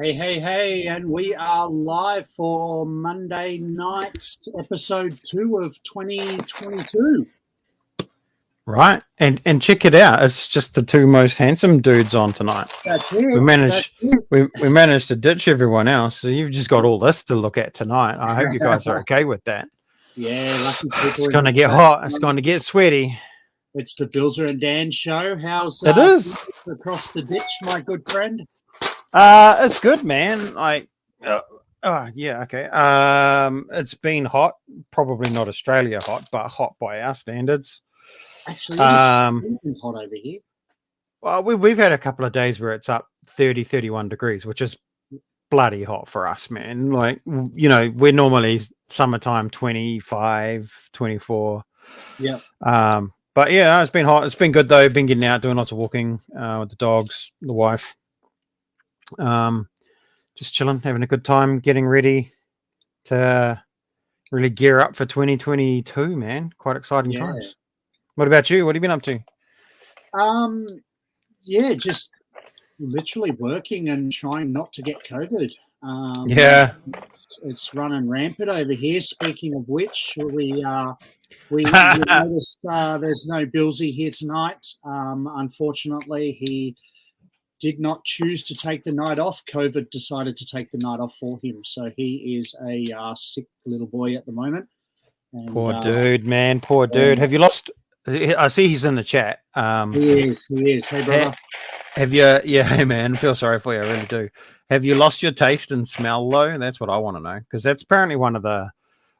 Hey, hey, hey, and we are live for Monday night's episode 2 of 2022. Right, and check it out. It's just the two most handsome dudes on tonight. That's it. We managed That's it. we managed to ditch everyone else, so you've just got all this to look at tonight. I hope you guys are okay with that. Yeah, lucky people. It's gonna get hot. It's gonna get sweaty. It's the Bilzer and Dan show. How's It is across the ditch, my good friend? It's good, man. Yeah, okay. It's been hot. Probably not Australia hot, but hot by our standards. Actually, it's hot over here. Well, we've had a couple of days where it's up 30, 31 degrees, which is bloody hot for us, man. Like, you know, we're normally summertime 25, 24. Yeah. But yeah, it's been hot. It's been good though. Been getting out, doing lots of walking with the dogs, the wife. Just chilling, having a good time, getting ready to really gear up for 2022, man. Quite exciting times. What about you? What have you been up to? Yeah, just literally working and trying not to get COVID. It's running rampant over here. Speaking of which, we noticed there's no Billsy here tonight. Unfortunately, he did not choose to take the night off. COVID decided to take the night off for him, so he is a sick little boy at the moment. And, poor dude, man. Poor dude. Have you lost? I see he's in the chat. He is. Hey, brother. Have you? Yeah, hey, man. I feel sorry for you. I really do. Have you lost your taste and smell though? That's what I want to know, because that's apparently one of the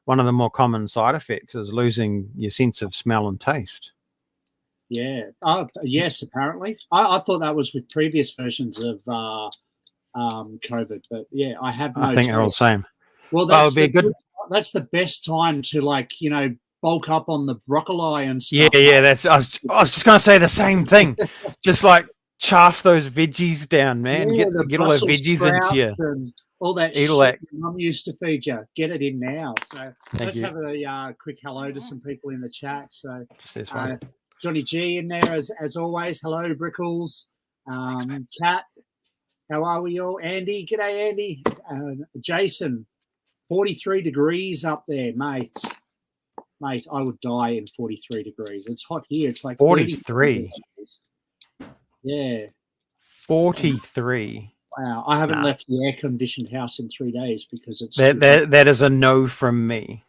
more common side effects is losing your sense of smell and taste. Yeah. Yes. Apparently, I thought that was with previous versions of COVID, but yeah, I have. I think they're all the same. Well, that's that's the best time to bulk up on the broccoli and stuff. Yeah. I was just gonna say the same thing. Just like chaff those veggies down, man. Yeah, get all those veggies into you. And all that shit Mum used to feed you. Get it in now. So let's have a quick hello to some people in the chat. So Johnny G in there as always. Hello, Brickles. Kat, how are we all? Andy, g'day, Andy. Jason, 43 degrees up there, mate. Mate, I would die in 43 degrees. It's hot here. It's like 43. Yeah. 43. Wow. I haven't left the air-conditioned house in 3 days because it's... That is a no from me.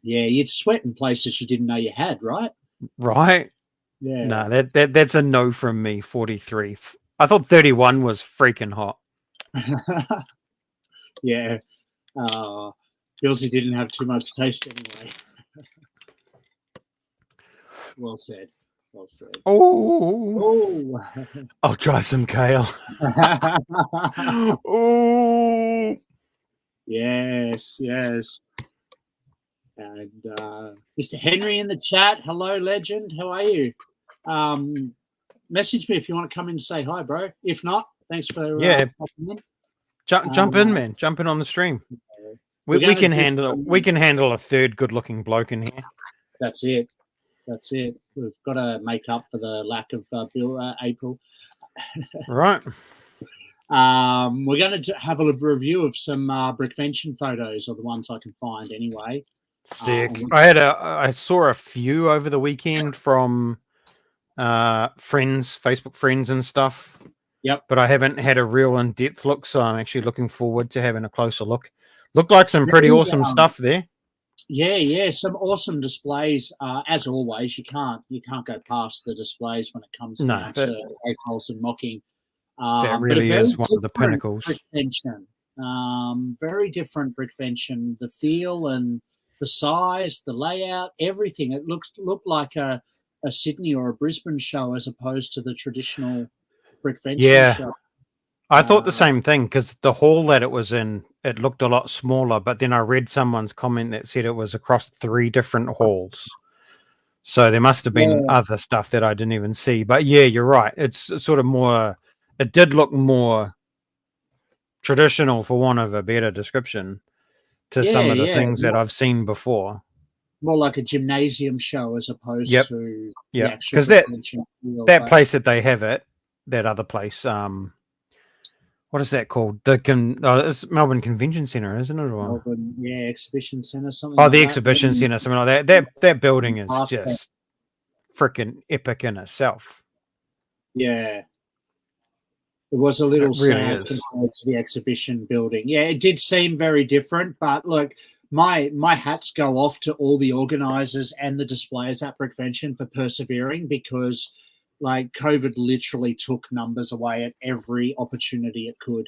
Yeah, you'd sweat in places you didn't know you had, right? Right. Yeah. No, that's a no from me, 43. I thought 31 was freaking hot. Yeah. Billsy didn't have too much taste anyway. Well said. Oh. I'll try some kale. Oh. Yes. And Mr. Henry in the chat. Hello, legend. How are you? Message me if you want to come in and say hi, bro. If not, thanks for popping in. Jump in, man. Jump in on the stream. We can handle a third good-looking bloke in here. That's it. We've got to make up for the lack of April. Right. We're going to have a review of some Brickvention photos, or the ones I can find anyway. Sick. I saw a few over the weekend from friends, Facebook friends and stuff. Yep. But I haven't had a real in-depth look, so I'm actually looking forward to having a closer look. Looked like some pretty awesome stuff there. Yeah, some awesome displays. As always, you can't go past the displays when it comes down to A-holes and mocking. That really is one of the pinnacles. Brickvention. Very different Brickvention. The feel and the size, the layout, everything. It looked like a Sydney or a Brisbane show as opposed to the traditional Brickvention show. I thought the same thing, because the hall that it was in, it looked a lot smaller, but then I read someone's comment that said it was across 3 different halls. So there must have been other stuff that I didn't even see. But yeah, you're right. It's sort of more, it did look more traditional, for want of a better description, to some of the things that I've seen before. More like a gymnasium show as opposed to because that place that they have it, that other place, what is that called? It's Melbourne Convention Centre, isn't it? Or... Melbourne, Exhibition Centre, something. Oh, the Exhibition Centre, something like that. That building is just freaking epic in itself. Yeah. It was a little sad compared to the exhibition building. Yeah, it did seem very different, but look, my hats go off to all the organisers and the displayers at Brickvention for persevering, because like COVID literally took numbers away at every opportunity it could.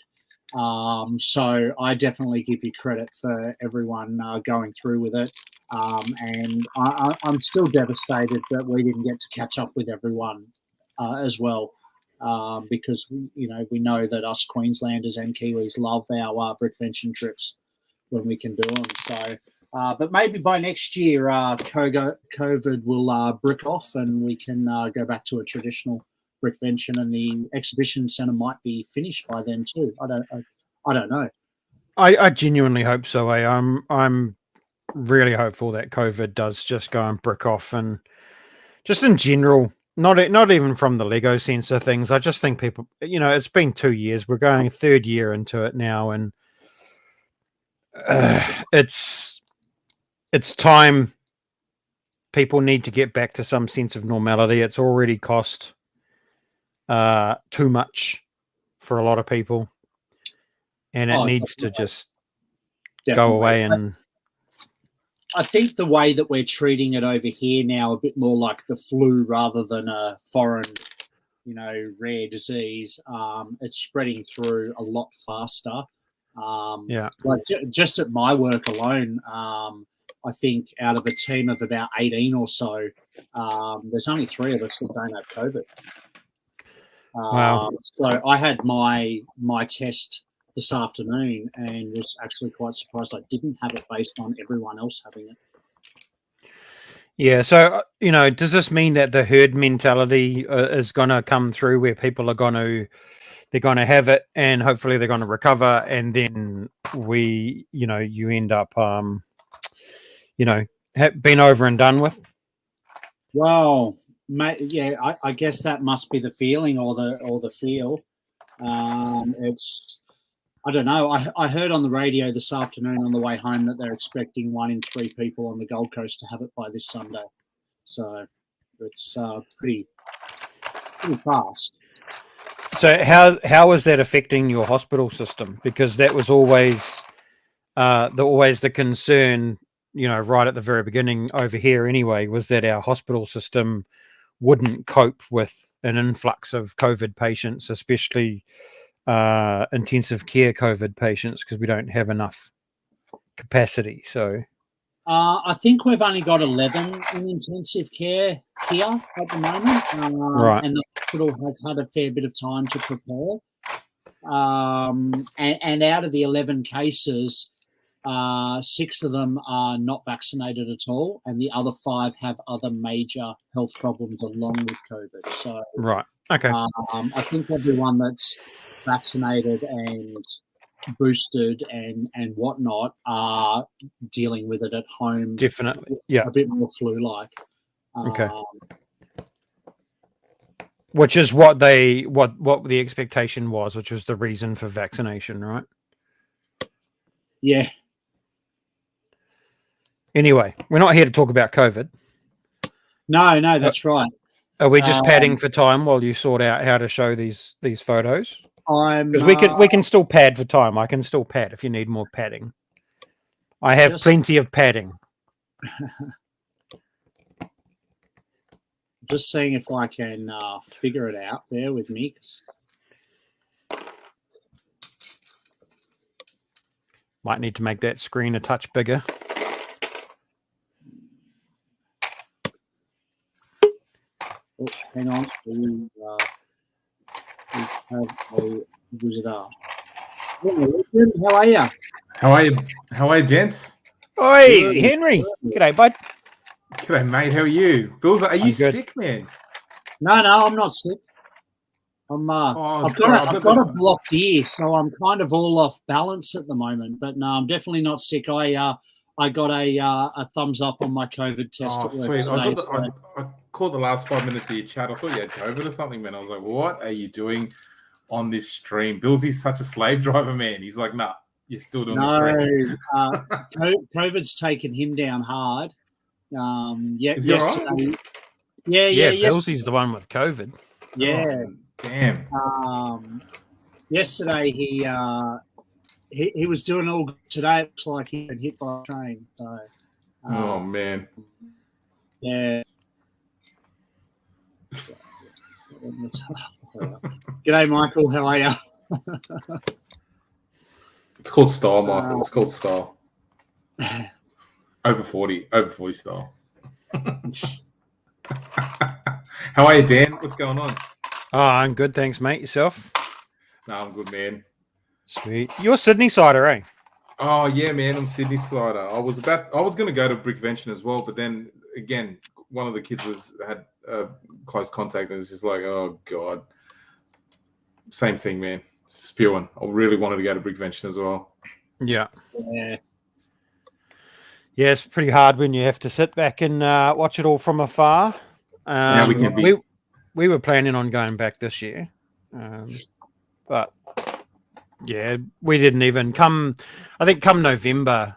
So I definitely give you credit for everyone going through with it. And I'm still devastated that we didn't get to catch up with everyone as well. Because we know that us Queenslanders and Kiwis love our Brickvention trips when we can do them. So, but maybe by next year, COVID will brick off and we can go back to a traditional Brickvention, and the exhibition centre might be finished by then too. I don't know. I genuinely hope so. I'm really hopeful that COVID does just go and brick off, and just in general. Not even from the Lego sense of things. I just think people, it's been 2 years. We're going 3rd year into it now, and it's time. People need to get back to some sense of normality. It's already cost too much for a lot of people, and it needs to just go away. And I think the way that we're treating it over here now, a bit more like the flu rather than a foreign, rare disease, it's spreading through a lot faster. Like just at my work alone, I think out of a team of about 18 or so, there's only 3 of us that don't have COVID. Wow. So I had my test this afternoon and was actually quite surprised I didn't have it based on everyone else having it. Yeah, so, does this mean that the herd mentality is going to come through, where people are they're going to have it and hopefully they're going to recover, and then you end up, being over and done with? Well, yeah, I guess that must be the feeling or the feel. I don't know. I heard on the radio this afternoon on the way home that they're expecting 1 in 3 people on the Gold Coast to have it by this Sunday. So it's pretty fast. So how is that affecting your hospital system? Because that was always the concern, right at the very beginning over here anyway, was that our hospital system wouldn't cope with an influx of COVID patients, especially intensive care COVID patients, because we don't have enough capacity. So I think we've only got 11 in intensive care here at the moment, right, and the hospital has had a fair bit of time to prepare. And out of the 11 cases, 6 of them are not vaccinated at all, and the other 5 have other major health problems along with COVID. So right, okay. I think everyone that's vaccinated and boosted and whatnot are dealing with it at home. Definitely, yeah, a bit more flu-like. Okay. Which is what the expectation was, which was the reason for vaccination, right? Yeah. Anyway, we're not here to talk about COVID. No, that's right. Are we just padding for time while you sort out how to show these photos? Because we can still pad for time. I can still pad if you need more padding. I have plenty of padding. Just seeing if I can figure it out. Bear with me. Might need to make that screen a touch bigger. Oh, hang on. We have a visitor. How are you? How are you, gents? Oi, Henry. G'day, bud. G'day, mate. How are you? Bills, are you sick, man? No, I'm not sick. I've got a blocked ear, so I'm kind of all off balance at the moment. But no, I'm definitely not sick. I got a thumbs up on my COVID test at work today. I caught the last 5 minutes of your chat. I thought you had COVID or something, man. I was like, what are you doing? on this stream. Billsy's such a slave driver, man. He's like, nah, you're still doing the stream. COVID's taken him down hard. Is he all right? Yeah. Billsy's the one with COVID. Yeah. Oh, damn. Yesterday he was doing all good. Today. It looks like he'd been hit by a train. So. Oh man. Yeah. G'day, Michael. How are you? It's called style, Michael. It's called style. Over 40 style. How are you, Dan? What's going on? Oh, I'm good, thanks, mate. Yourself? No, I'm good, man. Sweet. You're Sydney sider, eh? Oh yeah, man. I'm Sydney sider. I was going to go to Brickvention as well, but then again, one of the kids had close contact, and it's just like, oh god, same thing, man. Spewing. I really wanted to go to Brickvention as well. Yeah. Yeah, it's pretty hard when you have to sit back and watch it all from afar. We were planning on going back this year, but yeah, we didn't even come. I think come November,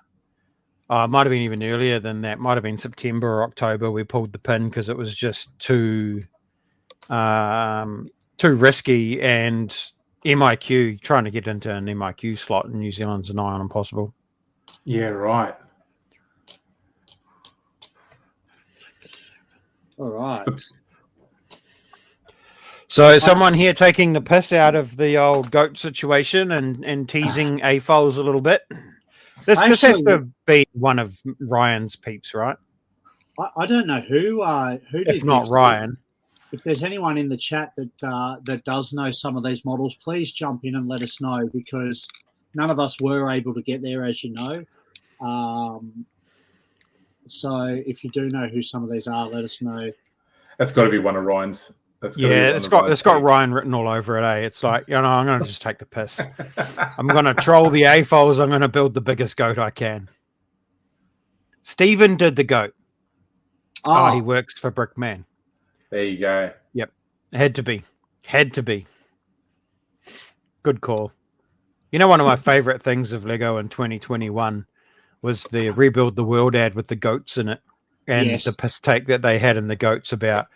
it might have been even earlier than that. Might have been September or October. We pulled the pin because it was just too risky, and MIQ trying to get into an MIQ slot in New Zealand's nigh on impossible. Yeah, right. All right. So someone here taking the piss out of the old goat situation and teasing AFOLs a little bit. This has to be one of Ryan's peeps, right? I don't know who if not Ryan. If there's anyone in the chat that does know some of these models, please jump in and let us know, because none of us were able to get there, as you know. So if you do know who some of these are, let us know. That's got to be one of Ryan's. It's got Ryan written all over it. It's like, I'm going to just take the piss. I'm going to troll the AFOLs. I'm going to build the biggest goat I can. Stephen did the goat. Oh, he works for Brickman. There you go. Yep. Had to be. Good call. You know, one of my favorite things of Lego in 2021 was the Rebuild the World ad with the goats in it, and the piss take that they had in the goats about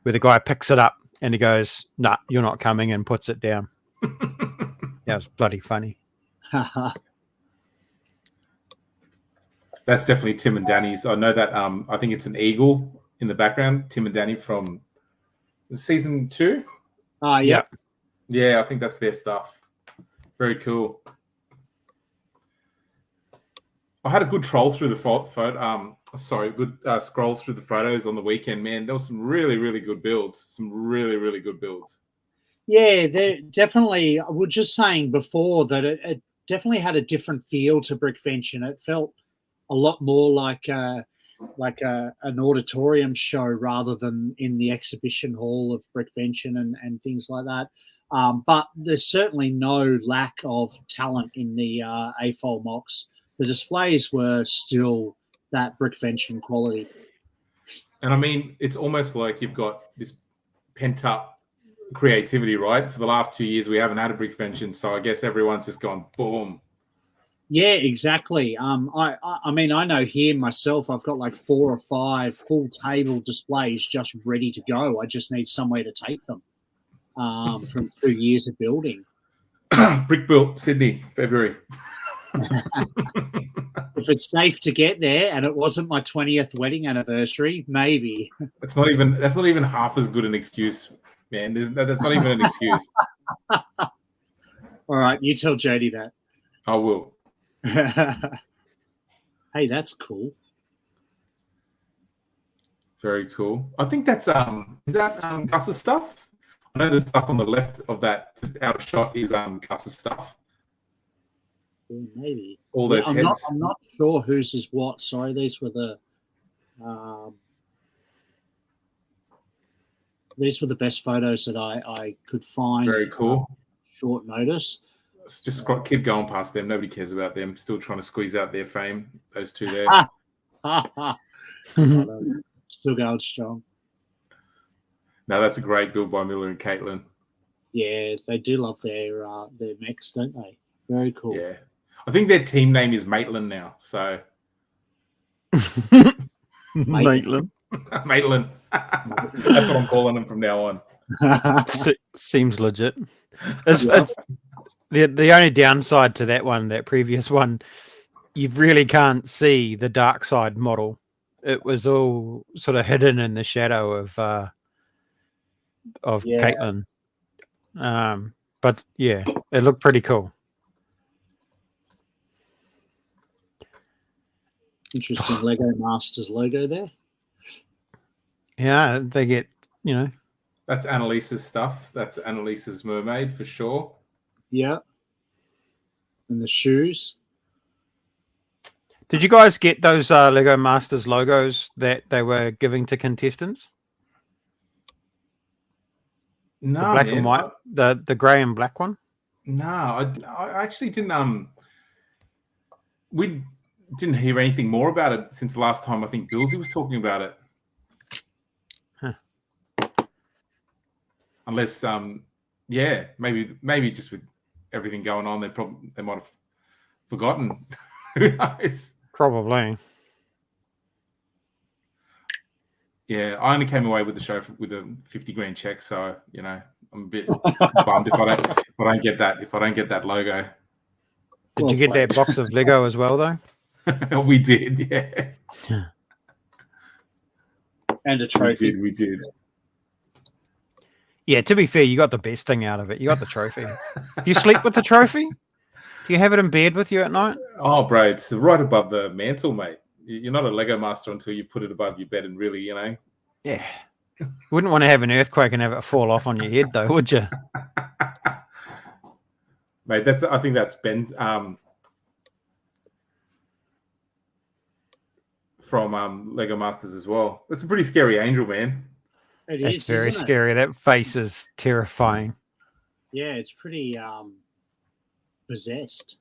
where the guy picks it up and he goes, "Nah, you're not coming," and puts it down. That was bloody funny. That's definitely Tim and Danny's. I know that. I think it's an eagle in the background. Tim and Danny from season 2. Yeah. Yeah, I think that's their stuff. Very cool. I had a good troll through the scroll through the photos on the weekend, man. There was some really, really good builds. Some really, really good builds. Yeah, they definitely. I was just saying before that it definitely had a different feel to Brickvention. It felt a lot more like an auditorium show rather than in the exhibition hall of Brickvention and things like that. But there's certainly no lack of talent in the AFOL mocks. The displays were still that Brickvention quality. And I mean, it's almost like you've got this pent-up creativity, right? For the last 2 years, we haven't had a Brickvention, so I guess everyone's just gone boom. Yeah, exactly. I mean, I know here myself, I've got like 4 or 5 full table displays just ready to go. I just need somewhere to take them from 2 years of building. Brick built Sydney, February. If it's safe to get there and it wasn't my 20th wedding anniversary, maybe. That's not even half as good an excuse, man. That's not even an excuse. All right, you tell Jody that. I will. Hey, that's cool. Very cool. I think that's is that Gus's stuff? I know the stuff on the left of that, just out of shot, is Gus's stuff. Yeah, maybe. All those heads. I'm not sure whose is what. Sorry, these were the best photos that I could find. Very cool. Short notice. It's just got keep going past them. Nobody cares about them. Still trying to squeeze out their fame. Those two there. Still going strong. No, that's a great build by Miller and Caitlin. Yeah, they do love their mechs, don't they? Very cool. Yeah. I think their team name is Maitland now. So Maitland. Maitland. That's what I'm calling them from now on. Seems legit. The only downside to that one, that previous one, you really can't see the dark side model. It was all sort of hidden in the shadow of Caitlin. But yeah, it looked pretty cool. Interesting Lego Masters logo there. Yeah, they get, That's Annalise's stuff. That's Annalise's mermaid for sure. Yeah. And the shoes. Did you guys get those Lego Masters logos that they were giving to contestants? No, the black man. and white, the grey and black one. No, I actually didn't. We didn't hear anything more about it since the last time I think Billsy was talking about it. Huh. Unless, maybe just with everything going on, they might have forgotten. Who knows? Probably. Yeah, I only came away with the show with a 50 grand check, so I'm a bit bummed if I don't get that logo. Did you get that box of Lego as well, though? We did, yeah. And a trophy. We did. Yeah, to be fair, you got the best thing out of it. You got the trophy. Do you sleep with the trophy? Do you have it in bed with you at night? Oh, bro, it's right above the mantle, mate. You're not a Lego master until you put it above your bed and really, Yeah. You wouldn't want to have an earthquake and have it fall off on your head, though, would you? Mate, I think that's Ben from Lego Masters as well. That's a pretty scary angel, man. It's very scary. That face is terrifying. Yeah, it's pretty possessed.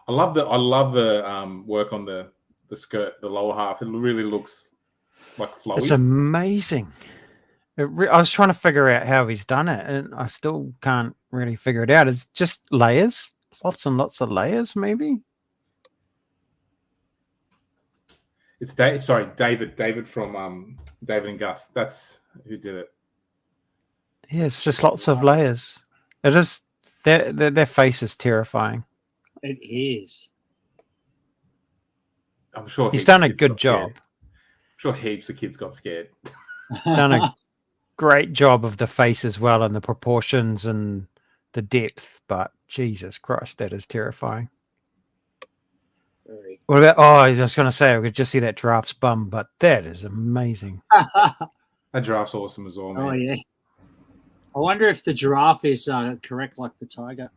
I love the work on the skirt, the lower half. It really looks like flowy. It's amazing. I was trying to figure out how he's done it, and I still can't really figure it out. It's just layers, lots and lots of layers, maybe. It's David from David and Gus. That's who did it. Yeah, it's just lots of layers. It is. Their face is terrifying. It is. I'm sure he's done a good job. I'm sure heaps of kids got scared. Done a great job of the face as well, and the proportions and the depth. But Jesus Christ, that is terrifying. What about? Oh, I was going to say I could just see that giraffe's bum, but that is amazing. That giraffe's awesome as well, man. Oh yeah. I wonder if the giraffe is correct like the tiger.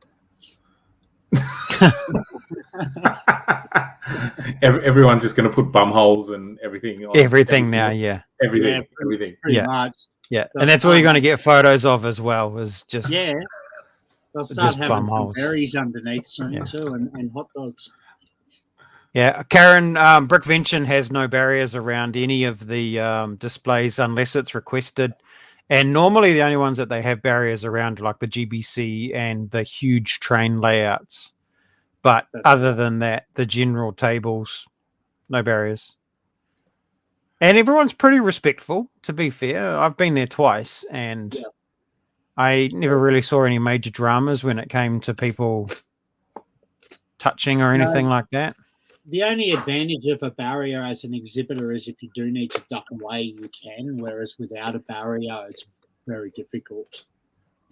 Everyone's just going to put bum holes and everything. Everything now, yeah. Everything. Pretty much. Yeah, and that's all you're going to get photos of as well. Is just they'll start having some berries underneath soon too, and hot dogs. Yeah, Karen, Brickvention has no barriers around any of the displays unless it's requested. And normally the only ones that they have barriers around are like the GBC and the huge train layouts. But other than that, the general tables, no barriers. And everyone's pretty respectful, to be fair. I've been there twice, and I never really saw any major dramas when it came to people touching or anything like that. The only advantage of a barrier as an exhibitor is if you do need to duck away, you can. Whereas without a barrier, it's very difficult.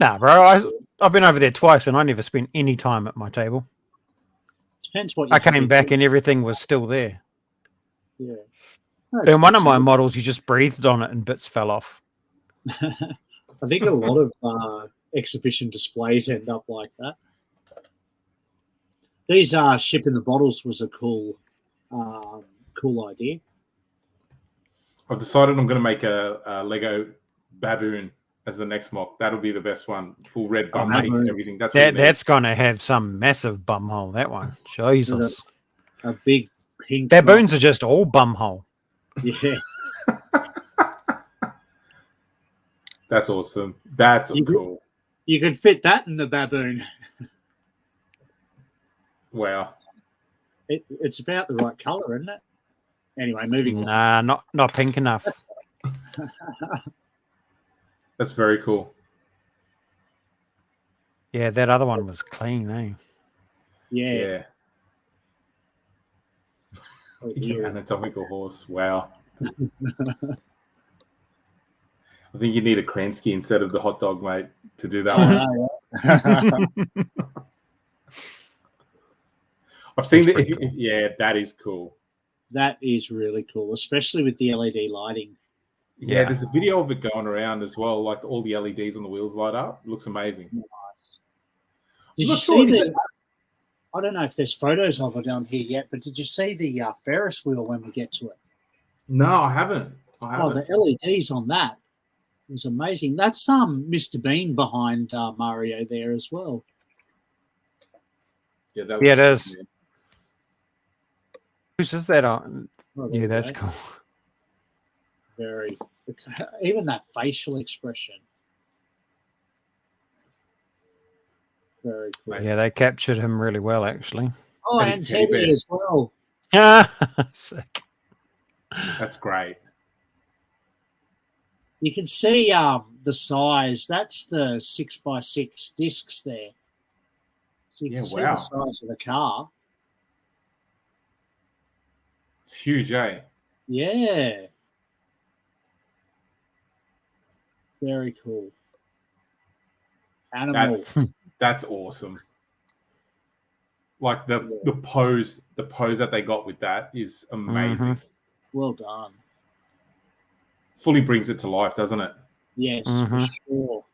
Nah, bro, I've been over there twice, and I never spent any time at my table. Depends what I came back, and everything was still there. Yeah. In one of my models, you just breathed on it, and bits fell off. I think a lot of exhibition displays end up like that. These ship in the bottles was a cool idea. I've decided I'm going to make a Lego baboon as the next mock. That'll be the best one. Full red bum cheeks and everything. That's going to have some massive bum hole. That one, Jesus. A big pink. Baboons are just all bum hole. Yeah. That's awesome. That's cool. You could fit that in the baboon. Wow. It's about the right color, isn't it? Anyway, moving on. Nah, not pink enough. That's very cool. Yeah, that other one was clean, eh? Yeah. Your anatomical horse. Wow. I think you need a Kransky instead of the hot dog, mate, to do that one. I've seen that. Cool. Yeah, that is cool. That is really cool, especially with the LED lighting. Yeah, there's a video of it going around as well. Like all the LEDs on the wheels light up. It looks amazing. Nice. Did you see the? I don't know if there's photos of it on here yet, but did you see the Ferris wheel when we get to it? No, I haven't. Oh, the LEDs on that was amazing. That's Mr. Bean behind Mario there as well. Yeah, it is. Who's is that on? Oh, yeah, that's cool. Very. It's even that facial expression. Very cool. Yeah, they captured him really well, actually. Oh, and Teddy as well. Sick. That's great. You can see the size. That's the 6x6 discs there. So you can see the size of the car. It's huge, eh? Yeah. Very cool. Animal. That's awesome. Like the pose that they got with that is amazing. Well done. Fully brings it to life, doesn't it? Yes, for sure.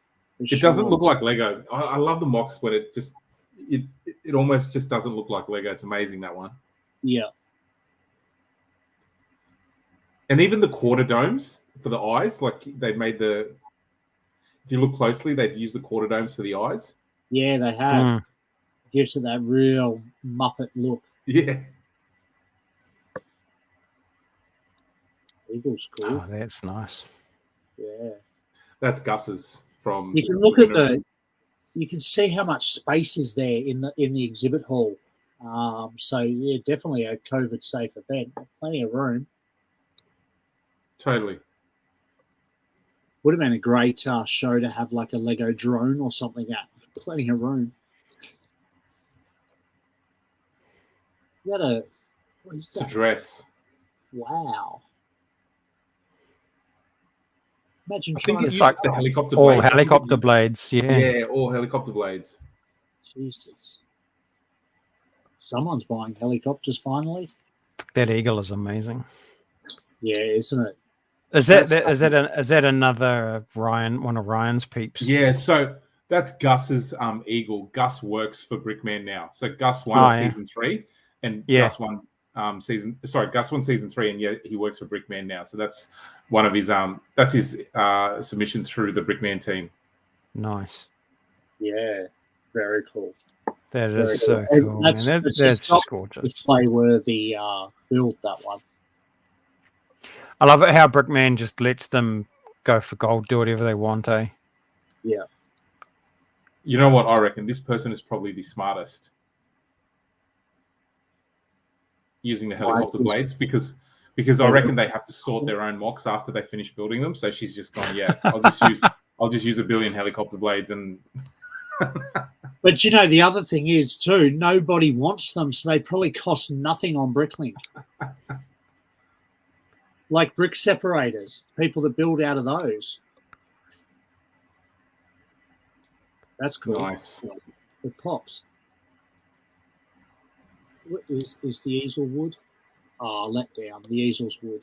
It doesn't look like Lego. I love the mocks when it almost just doesn't look like Lego. It's amazing, that one. Yeah. And even the quarter domes for the eyes, like they've made if you look closely, they've used the quarter domes for the eyes. Yeah, they have. Gives it that real Muppet look. Yeah. Eagle's cool. Oh, that's nice. Yeah. That's Gus's from. You can look at you can see how much space is there in the exhibit hall. So yeah, definitely a COVID safe event. Plenty of room. Totally. Would have been a great show to have like a Lego drone or something at. Plenty of room. What is that? It's a dress. Wow. Imagine I think it's like the helicopter all blades. helicopter blades. Yeah. Yeah, all helicopter blades. Jesus. Someone's buying helicopters finally. That eagle is amazing. Yeah, isn't it? Is that another Ryan, one of Ryan's peeps? Yeah, so that's Gus's eagle. Gus works for Brickman now. So Gus won season 3 and Gus won season 3, and he works for Brickman now. So that's one of his that's his submission through the Brickman team. Nice. Yeah, very cool. That is so cool. That's just gorgeous. Display worthy build, that one. I love it how Brickman just lets them go for gold, do whatever they want, eh? Yeah. You know what I reckon? This person is probably the smartest using the helicopter blades because I reckon they have to sort their own mocks after they finish building them. So she's just gone, I'll just use a billion helicopter blades and. But you know, the other thing is too, nobody wants them, so they probably cost nothing on Bricklink. Like brick separators, people that build out of those. That's cool. Nice. It pops. What is the easel wood? Oh, let down. The easel's wood.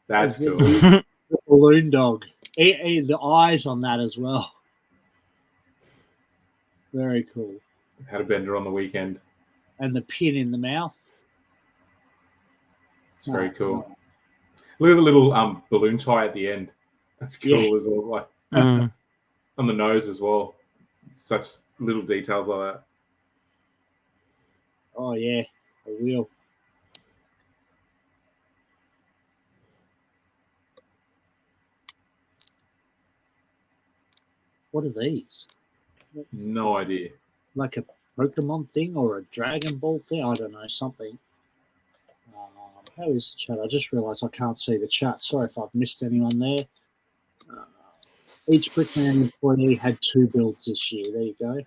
That's cool. The balloon dog. The eyes on that as well. Very cool. Had a bender on the weekend. And the pin in the mouth. It's very cool. Look at the little balloon tie at the end. That's cool as well. Like on the nose as well. Such little details like that. Oh yeah, a wheel. What are these? No idea. Like a Pokemon thing or a Dragon Ball thing? I don't know, something. How is the chat? I just realised I can't see the chat. Sorry if I've missed anyone there. Each Brickman employee had 2 builds this year. There you go.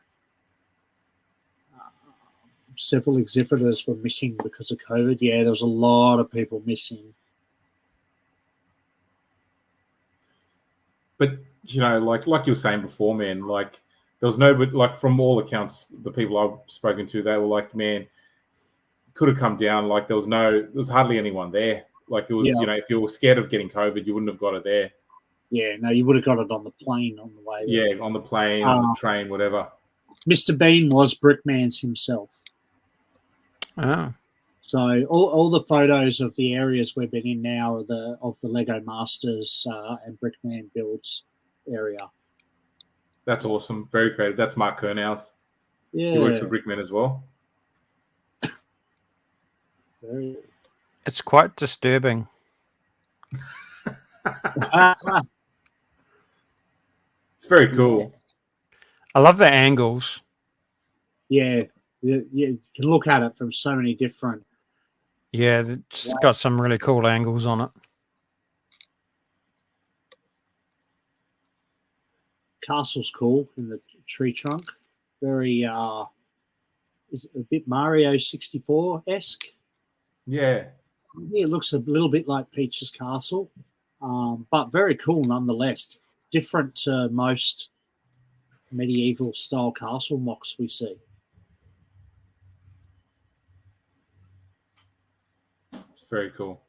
Several exhibitors were missing because of COVID. Yeah, there was a lot of people missing. But you know, like you were saying before, man, like there was no, but like from all accounts, the people I've spoken to, they were like, man, could have come down. Like there was hardly anyone there. Like it was, you know, if you were scared of getting COVID, you wouldn't have got it there. Yeah, no, you would have got it on the plane on the way there. Yeah, on the plane, on the train, whatever. Mr. Bean was Brickman's himself. Oh. So all the photos of the areas we've been in now are of the Lego Masters and Brickman builds area. That's awesome. Very creative. That's Mark Kernhouse. Yeah. He works for Brickman as well. It's quite disturbing. It's very cool. I love the angles. Yeah. You can look at it from so many different. Yeah, it's got some really cool angles on it. Castle's cool in the tree trunk. Very is it a bit Mario 64-esque. Yeah. Yeah, it looks a little bit like Peach's Castle, but very cool nonetheless. Different to most medieval style castle mocks we see. It's very cool.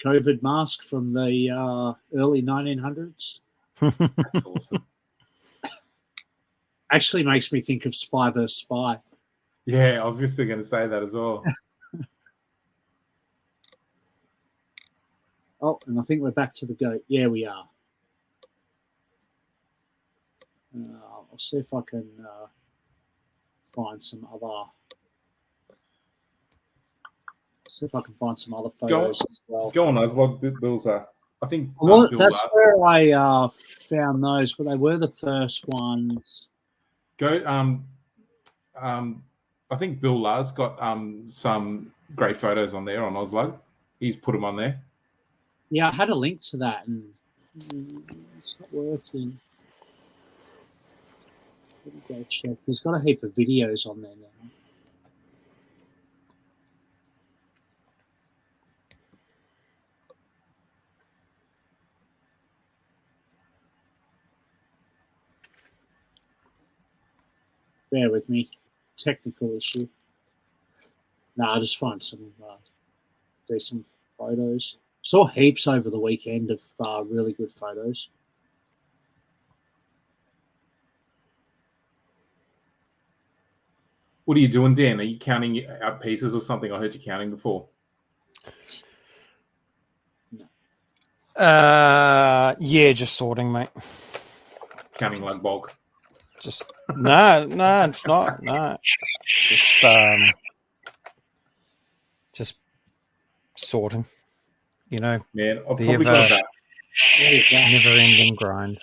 COVID mask from the early 1900s. That's awesome. Actually makes me think of Spy vs. Spy. Yeah, I was just going to say that as well. Oh, and I think we're back to the goat. Yeah, we are. I'll see if I can find some other. See if I can find some other photos as well. Go on, those log bills are. I think that's where I found those, but they were the first ones. I think Bill Lars got some great photos on there on Oslug. He's put them on there. Yeah, I had a link to that, and it's not working. Let me go check. There's got a heap of videos on there now. Bear with me. Technical issue. No, I'll just find some decent photos. Saw heaps over the weekend of really good photos. What are you doing, Dan? Are you counting out pieces or something? I heard you counting before. No. Yeah, just sorting, mate. Counting like bulk. Just no, it's not. No, just sorting. You know, man, I've probably got that. Never-ending grind.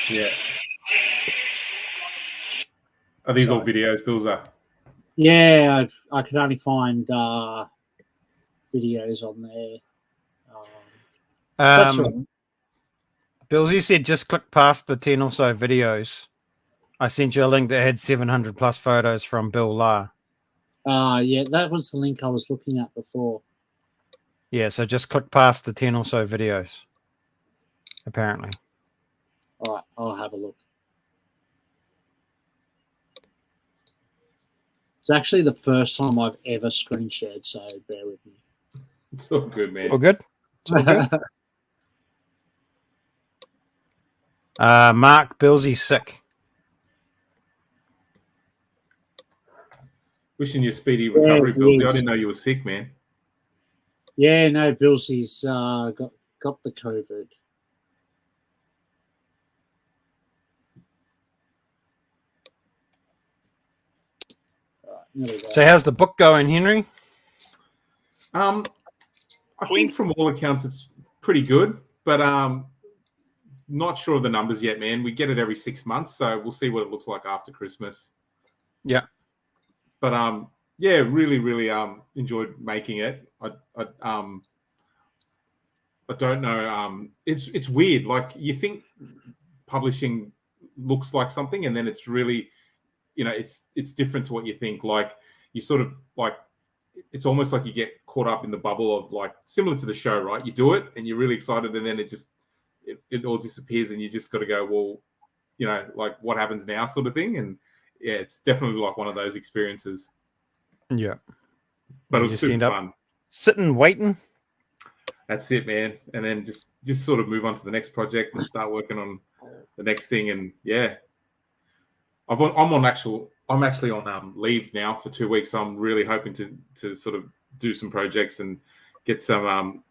Yeah. Are these all videos, Bills? Yeah, I could only find videos on there. That's right. Bills, you said just click past the 10 or so videos. I sent you a link that had 700 plus photos from Bill La. Yeah, that was the link I was looking at before. Yeah, so just click past the 10 or so videos, apparently. All right, I'll have a look. It's actually the first time I've ever screen shared, so bear with me. It's all good, man. All good? It's all good. Mark Billsy sick. Wishing you a speedy recovery, Billsy. I didn't know you were sick, man. Yeah, no, Billsy's got the COVID. So how's the book going, Henry? I think from all accounts it's pretty good, but not sure of the numbers yet, man. We get it every 6 months, so we'll see what it looks like after Christmas. Yeah. But yeah, really, really enjoyed making it. I don't know. It's weird. Like, you think publishing looks like something, and then it's really, it's different to what you think. Like, you sort of like, it's almost like you get caught up in the bubble of, like, similar to the show, right? You do it and you're really excited, and then it all disappears, and you just got to go, well, like, what happens now, sort of thing. And yeah, it's definitely like one of those experiences. Yeah. But it was super fun. Sitting, waiting. That's it, man. And then just sort of move on to the next project and start working on the next thing. And yeah, I'm actually on leave now for 2 weeks. So I'm really hoping to sort of do some projects and get some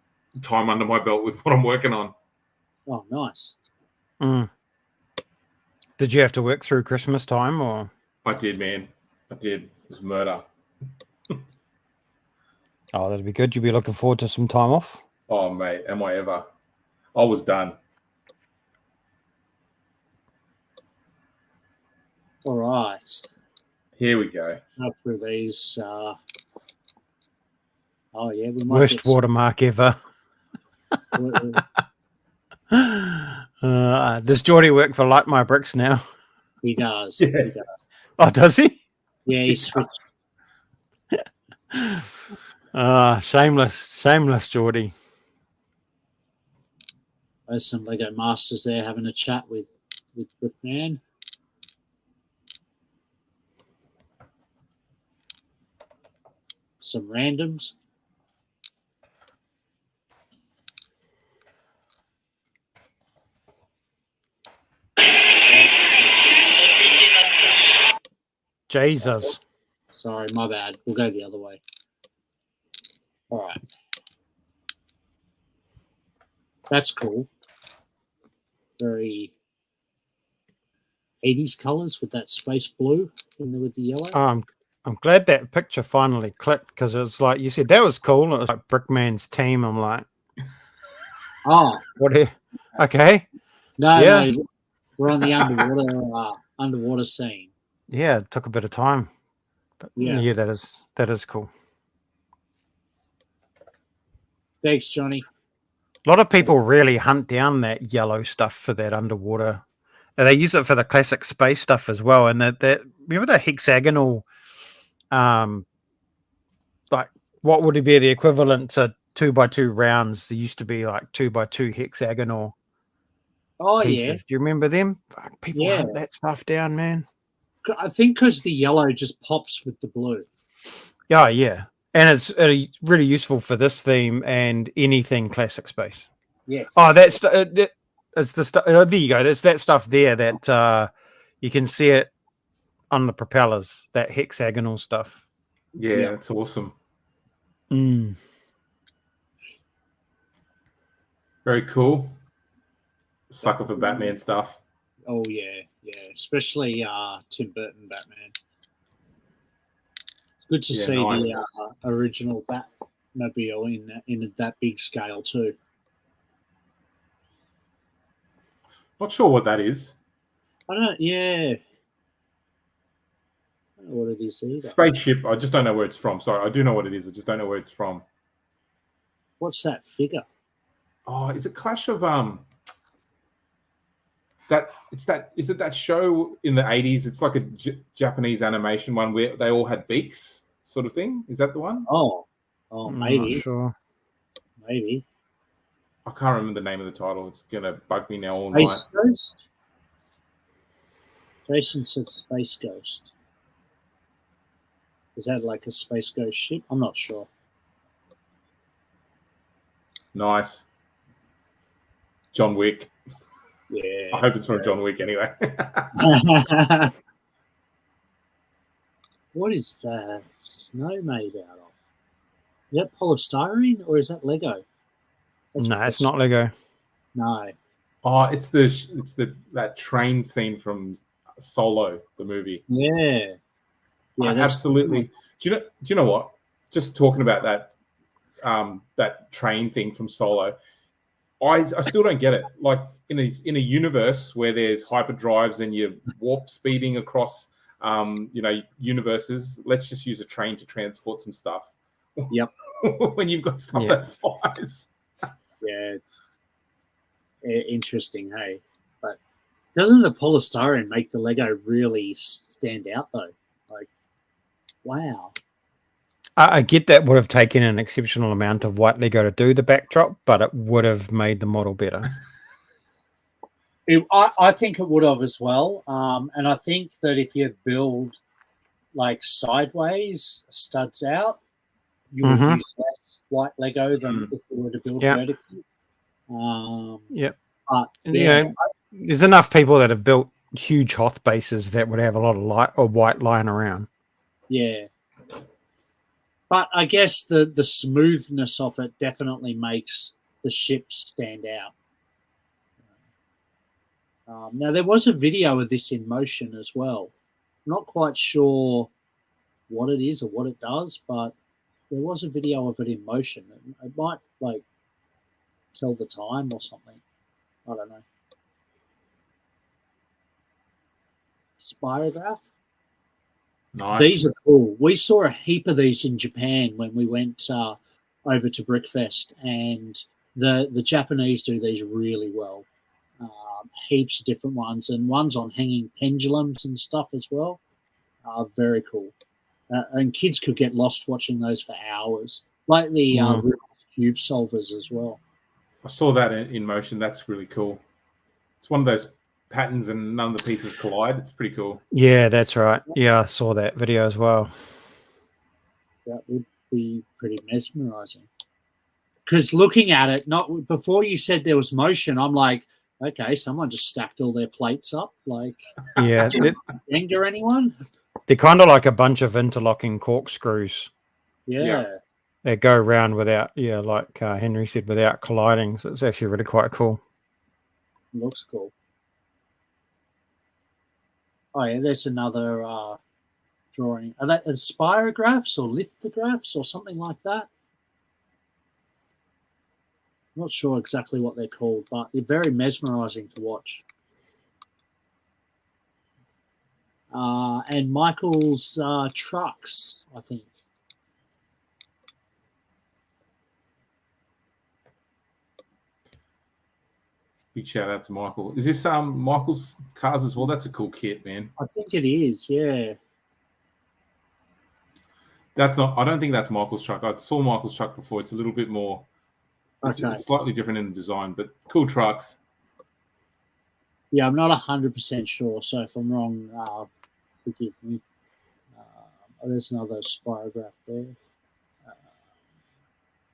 time under my belt with what I'm working on. Oh, nice. Did you have to work through Christmas time, or? I did, man. I did. It was murder. Oh, that'd be good. You'll be looking forward to some time off. Oh, mate, am I ever? I was done. All right. Here we go. After these, oh yeah, we might worst watermark ever. Does Geordie work for Like My Bricks now? He does. Yeah. He does. Oh, does he? Yeah, he switched. Shameless Geordie. There's some Lego Masters there having a chat with Brickman. Some randoms. Jesus. Sorry, my bad. We'll go the other way. All right. That's cool. Very 80s colors with that space blue with the yellow. I'm glad that picture finally clicked, because it was like you said, that was cool. It was like Brickman's team. I'm like, oh, what? Okay. No, we're on the underwater scene. Yeah, it took a bit of time. But yeah, that is cool. Thanks, Johnny. A lot of people really hunt down that yellow stuff for that underwater. And they use it for the classic space stuff as well. And that remember the hexagonal, like, what would it be the equivalent to 2x2 rounds? There used to be like 2x2 hexagonal pieces. Yeah. Do you remember them? People hunt that stuff down, man. I think because the yellow just pops with the blue. Oh, yeah. And it's really useful for this theme and anything classic space. Yeah. Oh, it's the stuff. Oh, there you go. There's that stuff there that you can see it on the propellers. That hexagonal stuff. Yeah, it's awesome. Very cool. Sucker for Batman stuff. Oh yeah, especially Tim Burton Batman. It's good to see the original Batmobile in that big scale too. Not sure what that is. I don't know what it is either. Spaceship. I just don't know where it's from. Sorry, I do know what it is. I just don't know where it's from. What's that figure? Oh, is it Clash of Is it that show in the 80s? It's like a Japanese animation one where they all had beaks, sort of thing. Is that the one? Oh, maybe. Not sure. Maybe. I can't remember the name of the title. It's gonna bug me now all Space night. Ghost. Jason said Space Ghost. Is that like a Space Ghost ship? I'm not sure. Nice. John Wick. Yeah. I hope it's from John Wick anyway. What is that snow made out of? Is that polystyrene or is that Lego? No, it's not Lego. No. Oh, it's that train scene from Solo, the movie. Yeah. Absolutely. Do you know what? Just talking about that train thing from Solo, I still don't get it. Like in a universe where there's hyperdrives and you're warp speeding across, universes. Let's just use a train to transport some stuff. Yep. When you've got stuff that flies. Yeah, it's interesting, hey. But doesn't the polystyrene make the Lego really stand out though? Like, wow. I get that would have taken an exceptional amount of white Lego to do the backdrop, but it would have made the model better. I think it would have as well. And I think that if you build like sideways, studs out, you would use less white Lego than if you were to build vertically. But there's enough people that have built huge Hoth bases that would have a lot of light or white lying around. Yeah. But I guess the smoothness of it definitely makes the ship stand out. Now, there was a video of this in motion as well. I'm not quite sure what it is or what it does, but there was a video of it in motion. It might, like, tell the time or something. I don't know. Spirograph? Nice. These are cool. We saw a heap of these in Japan when we went over to Brickfest, and the Japanese do these really well. Heaps of different ones, and ones on hanging pendulums and stuff as well. Very cool. And kids could get lost watching those for hours, like the cube solvers as well. I saw that in motion. That's really cool. It's one of those patterns and none of the pieces collide. It's pretty cool. Yeah, that's right. Yeah, I saw that video as well. That would be pretty mesmerizing. Because looking at it, not before you said there was motion, I'm like, okay, someone just stacked all their plates up. Like, yeah, Jenga, anyone? They're kind of like a bunch of interlocking corkscrews. Yeah. They go around without, like Henry said, without colliding. So it's actually really quite cool. Looks cool. Oh, yeah, there's another drawing. Are that spirographs or lithographs or something like that? I'm not sure exactly what they're called, but they're very mesmerizing to watch. And Michael's trucks, I think. Big shout out to Michael. Is this Michael's cars as well? That's a cool kit, man. I think it is, yeah. That's not. I don't think that's Michael's truck. I saw Michael's truck before. It's a little bit more. It's slightly different in the design, but cool trucks. Yeah, I'm not 100% sure. So if I'm wrong, forgive me. There's another spirograph there.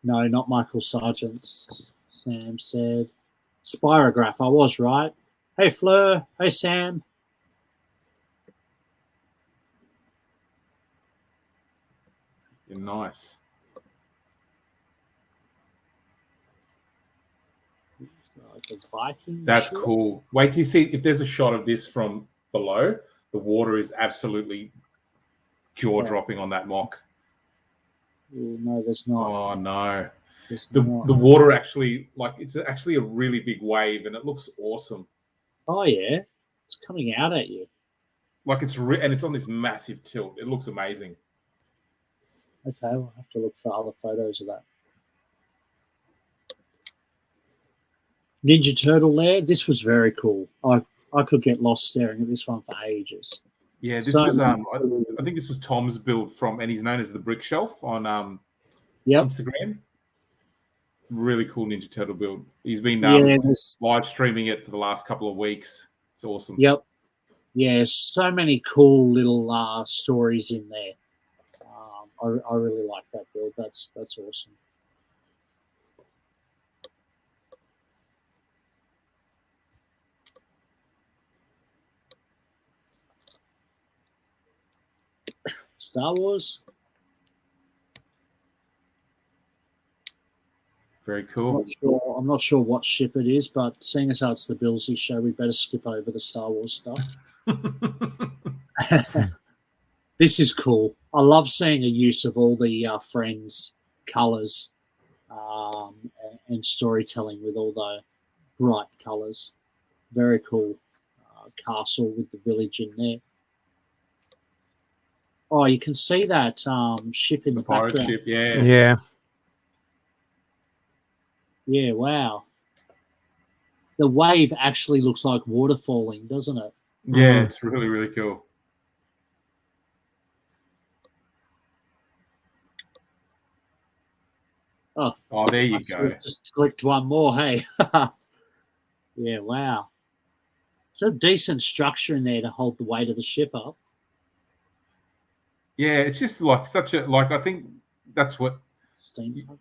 No, not Michael Sargent's. Sam said. Spirograph, I was right. Hey, Fleur. Hey, Sam. You're nice. That's cool. Wait till you see if there's a shot of this from below. The water is absolutely jaw-dropping on that mock. No, there's not. Oh, no. The water actually, like, it's actually a really big wave, and it looks awesome. Oh, yeah. It's coming out at you. Like, and it's on this massive tilt. It looks amazing. Okay, we'll have to look for other photos of that. Ninja Turtle there. This was very cool. I could get lost staring at this one for ages. Yeah, this was I think this was Tom's build and he's known as the Brick Shelf on Instagram. Really cool Ninja Turtle build. He's been live streaming it for the last couple of weeks. It's awesome. Yep. Yeah, so many cool little stories in there. I really like that build. That's awesome. Star Wars. Very cool. I'm not sure what ship it is, but seeing as how it's the Billsy show, we better skip over the Star Wars stuff. This is cool. I love seeing a use of all the Friends colours and storytelling with all the bright colours. Very cool castle with the village in there. Oh, you can see that ship in the pirate background. Ship, yeah. Yeah. Yeah, wow. The wave actually looks like water falling, doesn't it? Yeah, it's really, really cool. Oh, there you go. Just clicked one more, hey. Yeah, wow. So decent structure in there to hold the weight of the ship up. Yeah, it's just like such a I think that's what Steampunk.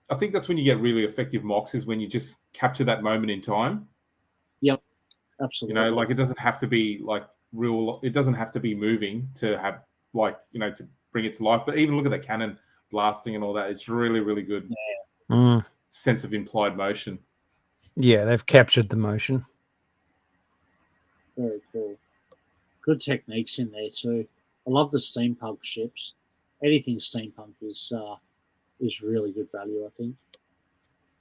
I think that's when you get really effective mocks, is when you just capture that moment in time. Yep, absolutely. You know, like it doesn't have to be like real. It doesn't have to be moving to have to bring it to life. But even look at the cannon blasting and all that. It's really, really good. Sense of implied motion. Yeah, they've captured the motion. Very cool. Good techniques in there too. I love the steampunk ships. Anything steampunk is really good value, I think.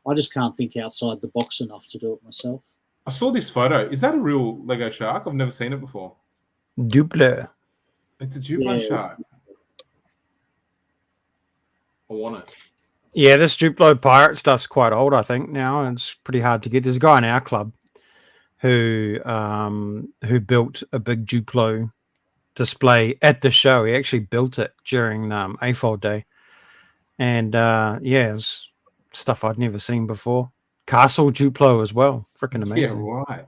I just can't think outside the box enough to do it myself. I saw this photo. Is that a real Lego shark? I've never seen it before. Duplo. It's a Duplo shark. I want it. Yeah, this Duplo pirate stuff's quite old, I think, now. And it's pretty hard to get. There's a guy in our club who built a big Duplo display at the show. He actually built it during AFOL day. And it's stuff I'd never seen before. Castle Duplo as well. Freaking amazing. Yeah, right.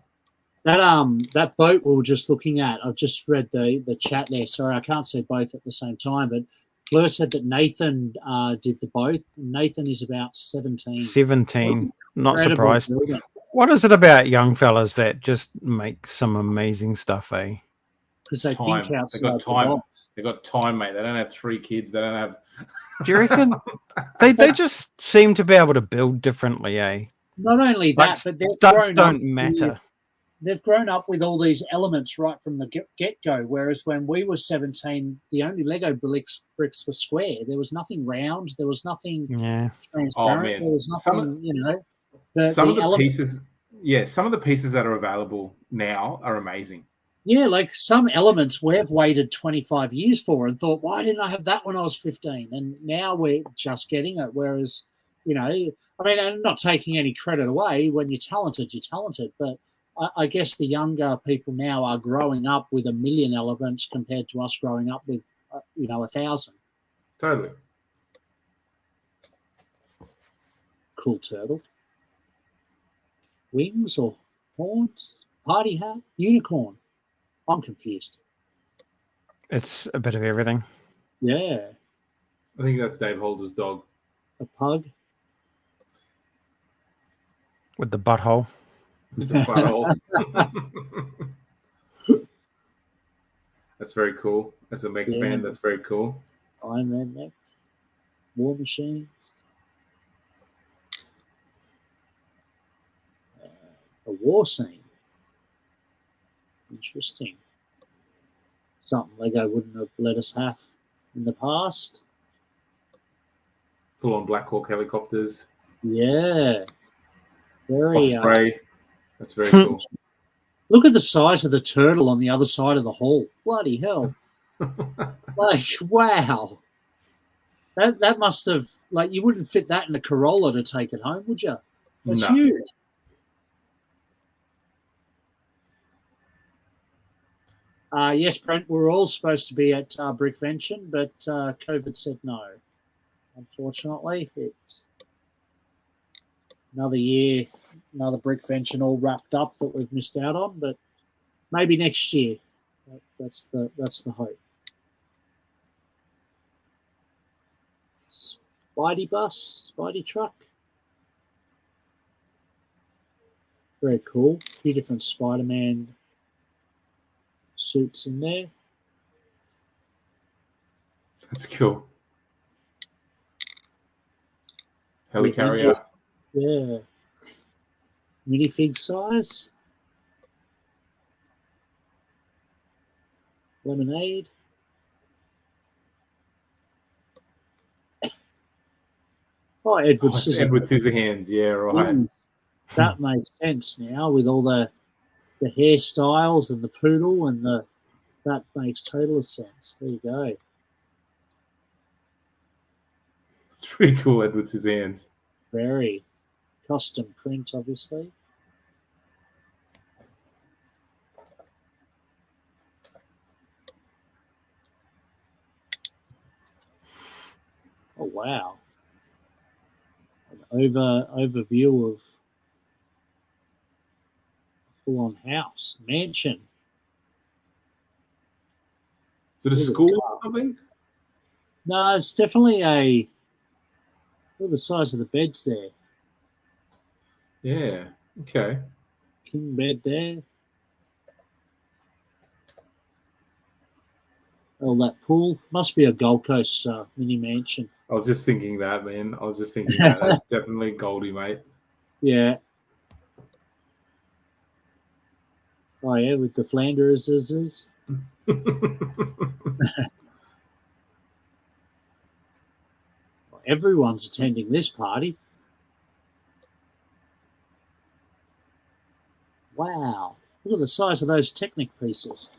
That boat we were just looking at, I've just read the chat there. Sorry, I can't see both at the same time, but Fleur said that Nathan did the both. Nathan is about 17. 17. Not Incredible surprised. builder. What is it about young fellas that just make some amazing stuff, eh? Because they Time. think outside They got time. the box. They got time, mate. They don't have 3 kids. They don't have. Do you reckon? they just seem to be able to build differently, eh? Not only that, but they've grown don't matter. They've grown up with all these elements right from the get-go, whereas when we were 17, the only Lego bricks were square. There was nothing round. There was nothing transparent. Oh, man. There was nothing, Some of the pieces, some of the pieces that are available now are amazing. Yeah, like some elements we've waited 25 years for and thought, why didn't I have that when I was 15? And now we're just getting it. Whereas, I'm not taking any credit away. When you're talented, you're talented. But I guess the younger people now are growing up with 1 million elements compared to us growing up with, 1,000. Totally. Cool turtle. Wings or horns? Party hat? Unicorn? I'm confused. It's a bit of everything. Yeah. I think that's Dave Holder's dog. A pug? With the butthole. With the butthole. That's very cool. As a Meg fan, that's very cool. Iron Man next. War Machines. A war scene. Interesting. Something Lego wouldn't have let us have in the past. Full-on Black Hawk helicopters. Yeah. Very. Osprey. That's very cool. Look at the size of the turtle on the other side of the hall. Bloody hell. Like, wow. That must have, you wouldn't fit that in a Corolla to take it home, would you? That's huge. Yes, Brent, we're all supposed to be at Brickvention, but COVID said no. Unfortunately, it's another year, another Brickvention all wrapped up that we've missed out on, but maybe next year. That's the hope. Spidey bus, Spidey truck. Very cool. A few different Spider-Man suits in there. That's cool. Helicarrier. Yeah. Minifig size. Lemonade. Oh, Edward Edward Scissorhands. Yeah, right. That makes sense now with all the hairstyles and the poodle and that makes total sense. There you go. It's pretty cool, Edward Scissorhands. Very custom print, obviously. Oh wow! An overview of full-on house mansion. Is it a school or something? No, it's definitely look at the size of the beds there. Yeah. Okay. King bed there. Oh, that pool must be a Gold Coast mini mansion. I was just thinking that, man. I was just thinking that. That's definitely Goldie, mate. Yeah. Oh yeah, with the Flanderses. Everyone's attending this party. Wow. Look at the size of those Technic pieces.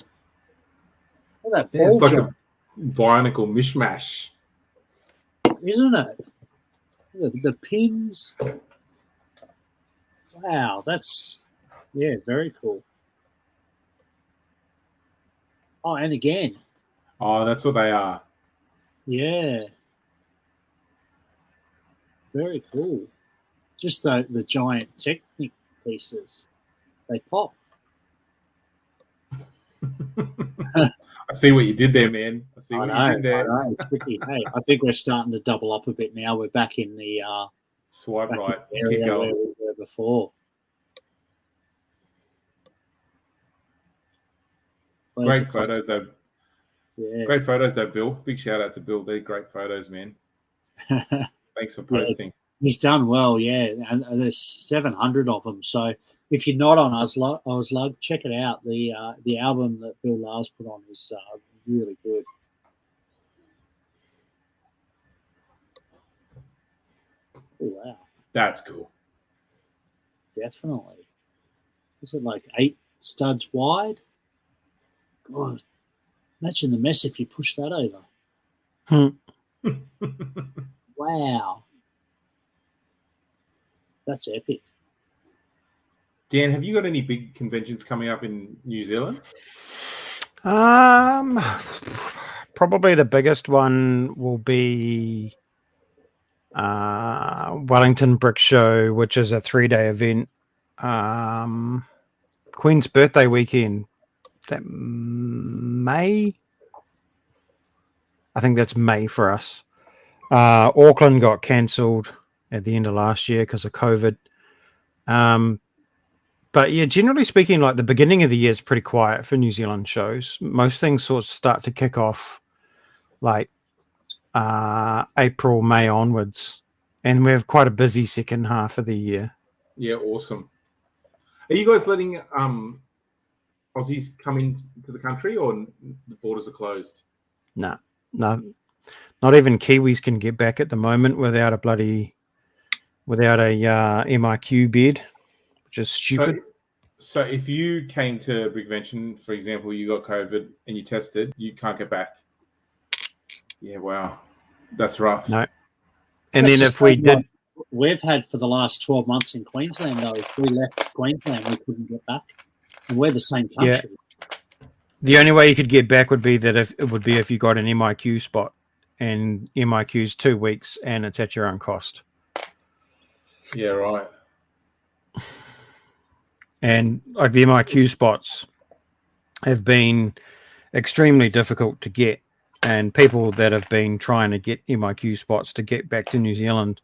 Look at that ball It's like job, a bionicle mishmash. isn't it? Look at the pins. Wow, that's very cool. Oh, and again. Oh, that's what they are. Yeah. Very cool. Just the giant Technic pieces. They pop. I see what you did there, man. I see what you did there. I know. It's tricky. Hey, I think we're starting to double up a bit now. We're back in the swipe right. area Keep going. where we were before. Great photos, though. Yeah. Great photos, though, Bill. Big shout out to Bill. They're great photos, man. Thanks for posting. Yeah, he's done well, yeah. And there's 700 of them. So if you're not on Oslug, check it out. The album that Bill Lars put on is really good. Oh, wow. That's cool. Definitely. Is it like 8 studs wide? God, imagine the mess if you push that over. Wow. That's epic. Dan, have you got any big conventions coming up in New Zealand? Probably the biggest one will be Wellington Brick Show, which is a 3-day event. Queen's birthday weekend. Is that May? I think that's May for us. Auckland got cancelled at the end of last year because of COVID. But yeah, generally speaking, like the beginning of the year is pretty quiet for New Zealand shows. Most things sort of start to kick off like April, May onwards. And we have quite a busy second half of the year. Yeah, awesome. Are you guys letting Aussies come into the country, or the borders are closed? No. Not even Kiwis can get back at the moment without a MIQ bid, which is stupid. So if you came to Brickvention, for example, you got COVID and you tested, you can't get back. Yeah, wow. That's rough. No. And then if we did... We've had for the last 12 months in Queensland, though. If we left Queensland, we couldn't get back. And we're the same country. Yeah. The only way you could get back would be if you got an MIQ spot. And MIQ's 2 weeks and it's at your own cost. Yeah, right. And like the MIQ spots have been extremely difficult to get. And people that have been trying to get MIQ spots to get back to New Zealand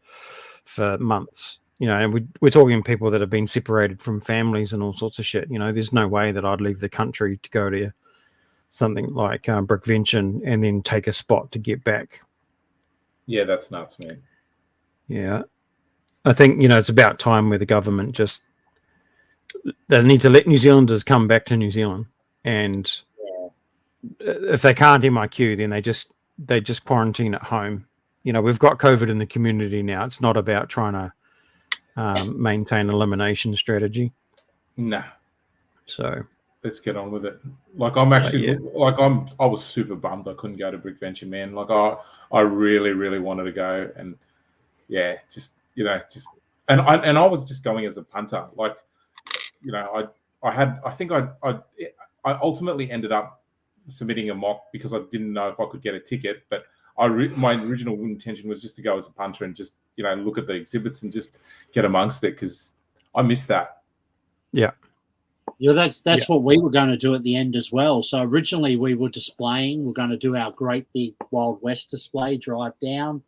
for months, and we're talking people that have been separated from families and all sorts of shit. There's no way that I'd leave the country to go to something like Brickvention and then take a spot to get back. Yeah, that's nuts, man. Yeah. I think, it's about time where the government they need to let New Zealanders come back to New Zealand. And if they can't MIQ, then they just quarantine at home we've got COVID in the community now. It's not about trying to maintain elimination strategy. Nah. So let's get on with it. Like I'm actually I was super bummed I couldn't go to Brickvention, man. Like I really, really wanted to go, and yeah, and I was just going as a punter. Like, I ultimately ended up submitting a mock because I didn't know if I could get a ticket, but my original intention was just to go as a punter and just look at the exhibits and just get amongst it because I missed that. Yeah. Yeah, that's what we were going to do at the end as well. So originally we were displaying. We're going to do our great big Wild West display, drive down.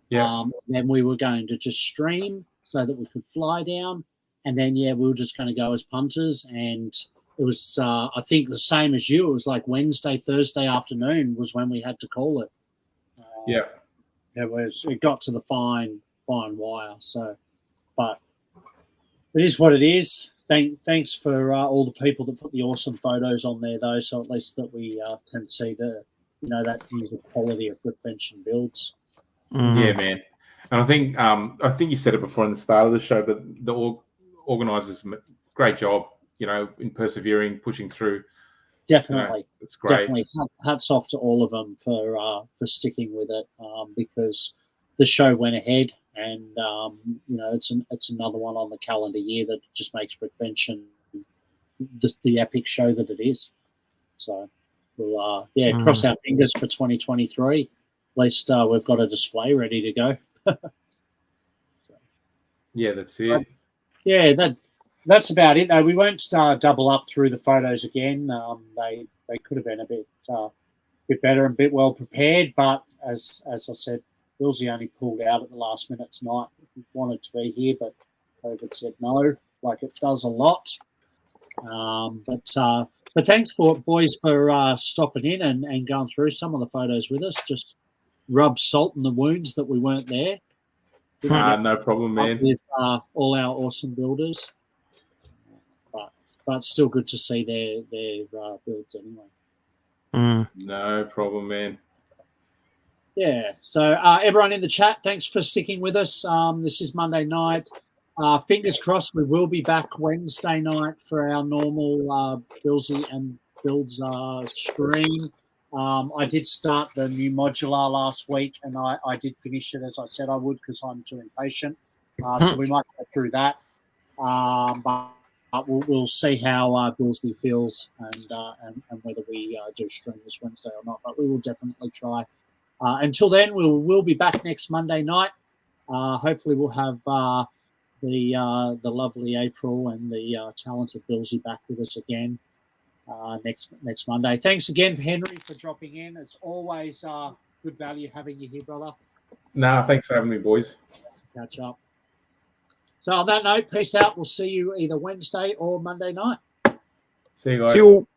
Yeah. Then we were going to just stream so that we could fly down. And then, we were just going to go as punters. And it was, I think, the same as you. It was like Wednesday, Thursday afternoon was when we had to call it. It got to the fine wire. So, but it is what it is. Thanks for all the people that put the awesome photos on there, though. So at least that we can see the quality of Brickvention builds. Mm-hmm. Yeah, man. And I think you said it before in the start of the show, but the organisers, great job. In persevering, pushing through. Definitely, it's great. Definitely, hats off to all of them for sticking with it because the show went ahead. And it's another one on the calendar year that just makes Brickvention the epic show that it is. So we'll cross our fingers for 2023. At least we've got a display ready to go. Yeah, that's it. That's about it. Though we won't double up through the photos again. They could have been a bit better and a bit well prepared, but as I said, Billsy only pulled out at the last minute tonight. He wanted to be here, but COVID said no, like it does a lot. But thanks, boys, for stopping in and going through some of the photos with us. Just rub salt in the wounds that we weren't there. No problem, man. With all our awesome builders. But still good to see their builds anyway. No problem, man. Yeah, so everyone in the chat, thanks for sticking with us. This is Monday night. Fingers crossed we will be back Wednesday night for our normal Billsy and Builds stream. I did start the new modular last week, and I did finish it as I said I would because I'm too impatient. So we might go through that. But we'll see how Billsy feels and whether we do stream this Wednesday or not. But we will definitely try. Until then, we'll be back next Monday night. Hopefully, we'll have the lovely April and the talented Billsy back with us again next Monday. Thanks again, Henry, for dropping in. It's always good value having you here, brother. Thanks for having me, boys. Catch up. So on that note, peace out. We'll see you either Wednesday or Monday night. See you guys. See you.